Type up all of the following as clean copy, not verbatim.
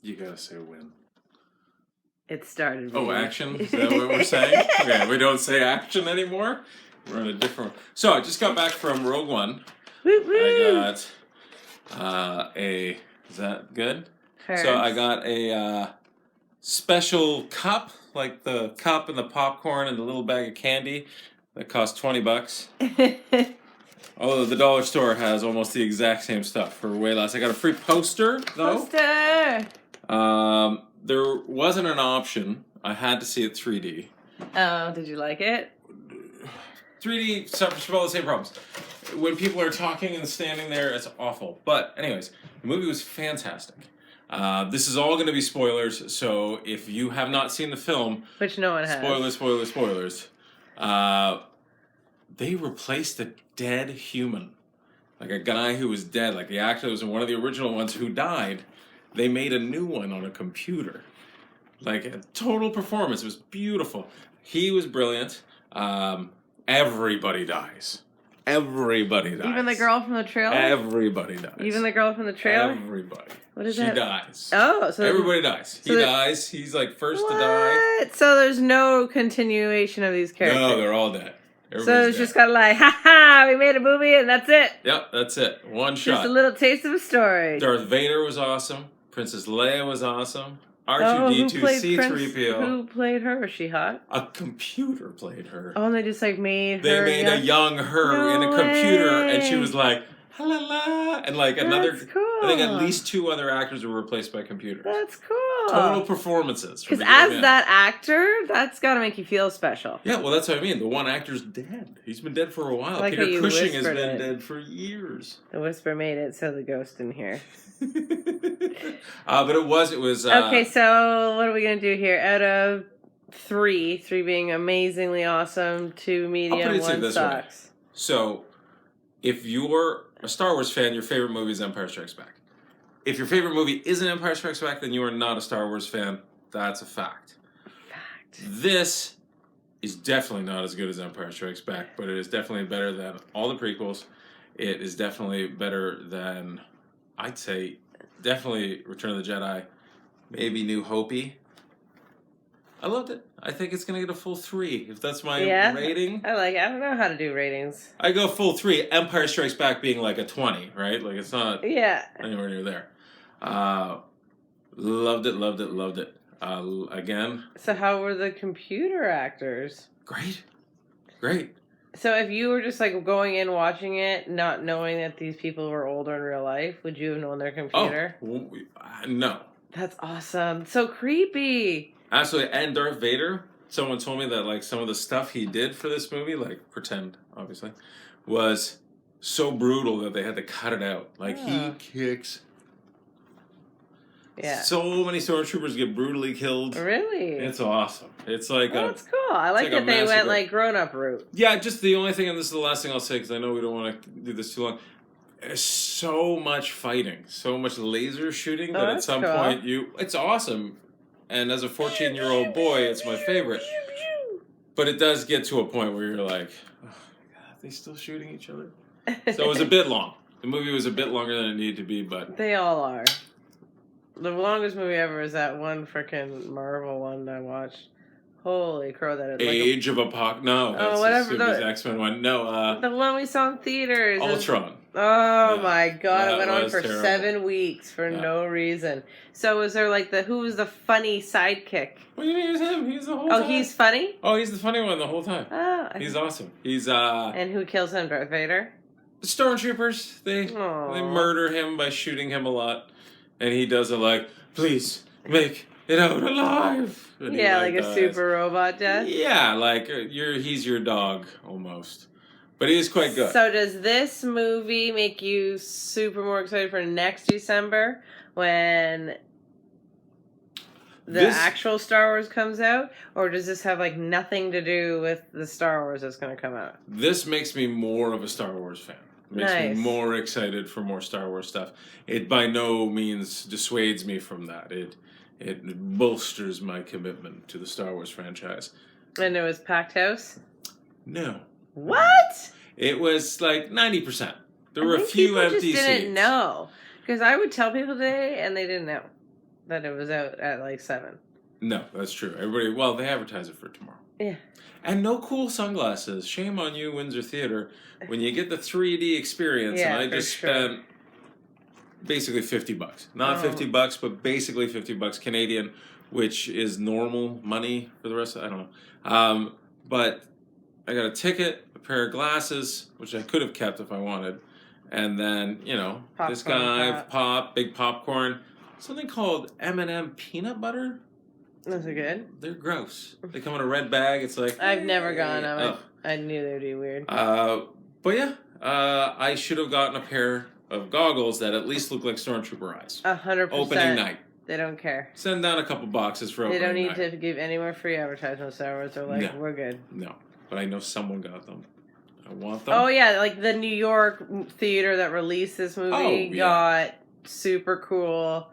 You gotta say when. It started. Oh, action? Is that what we're saying? Okay, we don't say action anymore. We're on a different. So I just got back from Rogue One. Woo woo. I got a. Is that good? Hers. So I got a special cup, like the cup and the popcorn and the little bag of candy that cost $20. Although the dollar store has almost the exact same stuff for way less. I got a free poster though. Poster. There wasn't an option. I had to see it 3D. Oh, did you like it? 3D suffers from all the same problems. When people are talking and standing there, it's awful. But anyways, the movie was fantastic. This is all going to be spoilers, so if you have not seen the film... Which no one has. Spoilers. They replaced a dead human. Like a guy who was dead, like the actor that was in one of the original ones who died. They made a new one on a computer. Like a total performance. It was beautiful. He was brilliant. Everybody dies. Everybody dies. Even the girl from the trailer? Everybody dies. Even the girl from the trailer? Everybody. What is she that? dies. Oh, so everybody dies. He dies. He's like first to die. So there's no continuation of these characters? No, they're all dead. So it's just kind of like, ha, we made a movie and that's it. Yep, that's it. One shot. Just a little taste of a story. Darth Vader was awesome. Princess Leia was awesome. R2-D2, C-3PO. Who played her? Was she hot? A computer played her. Oh, and they just like made They her made a young her in a computer, way. and she was like, la la la, and like another. That's cool. I think at least 2 other actors were replaced by computers. That's cool. Total performances. Because as that actor, that's got to make you feel special. Yeah, well, that's what I mean. The one actor's dead. He's been dead for a while. Like Peter Cushing has been dead for years. The whisper made it so the ghost didn't hear. But it was. Okay, so what are we going to do here? Out of 3 being amazingly awesome, 2 medium, 1 sucks. So, if you're a Star Wars fan, your favorite movie is Empire Strikes Back. If your favorite movie isn't Empire Strikes Back, then you are not a Star Wars fan. That's a fact. This is definitely not as good as Empire Strikes Back, but it is definitely better than all the prequels. It is definitely better than, I'd say, definitely Return of the Jedi, maybe New Hope-y. I loved it. I think it's going to get a full 3, if that's my rating. I like it. I don't know how to do ratings. I go full 3. Empire Strikes Back being like a 20, right? Like, it's not anywhere near there. Loved it. Again. So how were the computer actors? Great. So if you were just like going in watching it, not knowing that these people were older in real life, would you have known their computer? Oh, no. That's awesome. So creepy. Absolutely. And Darth Vader, someone told me that like some of the stuff he did for this movie, like pretend, obviously, was so brutal that they had to cut it out. Like he kicks. Yeah. So many stormtroopers get brutally killed. Really? It's awesome. It's like that's cool. I like that they went like grown-up route. Yeah, just the only thing, and this is the last thing I'll say because I know we don't want to do this too long. There's so much fighting, so much laser shooting that at some point it's awesome. And as a 14-year-old boy, it's my favorite. But it does get to a point where you're like, oh my God, are they still shooting each other? So it was a bit long. The movie was a bit longer than it needed to be, but they all are. The longest movie ever is that one freaking Marvel one that I watched. Holy crow, that is Age of Apocalypse. No, that's whatever the X-Men one. No, the one we saw in theaters. Ultron. Oh my God! It went on for terrible. 7 weeks for no reason. So was there like who was the funny sidekick? What do you mean it was him? He's the whole time. Oh, he's funny? Oh, he's the funny one the whole time. Oh, he's awesome. He's And who kills him? Darth Vader? The Stormtroopers. They murder him by shooting him a lot, and he does it like, please make it out alive. And yeah, like a super robot death. Yeah, like he's your dog almost. But he is quite good. So does this movie make you super more excited for next December when the actual Star Wars comes out? Or does this have like nothing to do with the Star Wars that's going to come out? This makes me more of a Star Wars fan. It makes me more excited for more Star Wars stuff. It by no means dissuades me from that. It bolsters my commitment to the Star Wars franchise. And it was packed house? No. What? It was like 90%. There were a few empty seats. People just didn't know. Because I would tell people today and they didn't know. that it was out at like 7. No, that's true. Everybody, well, they advertise it for tomorrow. Yeah. And no cool sunglasses. Shame on you, Windsor Theatre. When you get the 3D experience, Yeah, and I just spent basically $50. Not $50, but basically $50 Canadian, which is normal money for the rest of, I don't know. But I got a ticket, a pair of glasses, which I could have kept if I wanted. And then, you know, this guy, big popcorn. Something called M&M peanut butter. Those are good. They're gross. They come in a red bag. It's like... I've never gone. I knew they'd be weird. But yeah, I should have gotten a pair of goggles that at least look like Stormtrooper eyes. 100%. Opening night. They don't care. Send down a couple boxes for opening night. They don't need to give any more free advertisement on Star Wars. They're like, we're good. No, but I know someone got them. I want them. Oh yeah, like the New York theater that released this movie got super cool.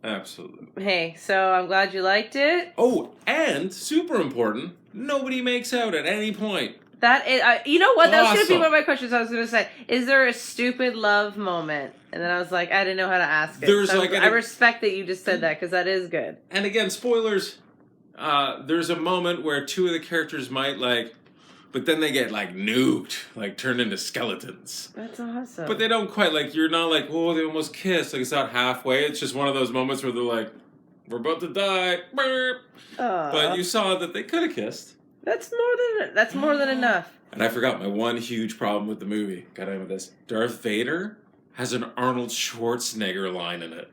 Absolutely. Hey, so I'm glad you liked it. Oh, and super important, nobody makes out at any point. That is, you know what? That was going to be one of my questions. I was going to say, is there a stupid love moment? And then I was like, I didn't know how to ask it. There's so I respect that you just said that because that is good. And again, spoilers. There's a moment where two of the characters might but then they get nuked, turned into skeletons. That's awesome. But they don't quite you're not oh, they almost kissed. It's not halfway. It's just one of those moments where they're like, we're about to die. Burp. But you saw that they could have kissed. That's more than enough. And I forgot my one huge problem with the movie. Got in with this. Darth Vader has an Arnold Schwarzenegger line in it,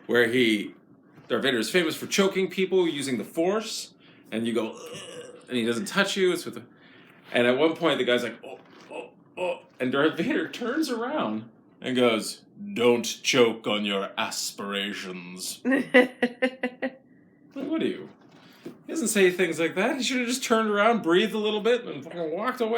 where Darth Vader is famous for choking people using the Force, and you go, ugh, and he doesn't touch you. And at one point the guy's like, oh, and Darth Vader turns around and goes, "Don't choke on your aspirations." What are you? He doesn't say things like that. He should have just turned around, breathed a little bit, and fucking walked away.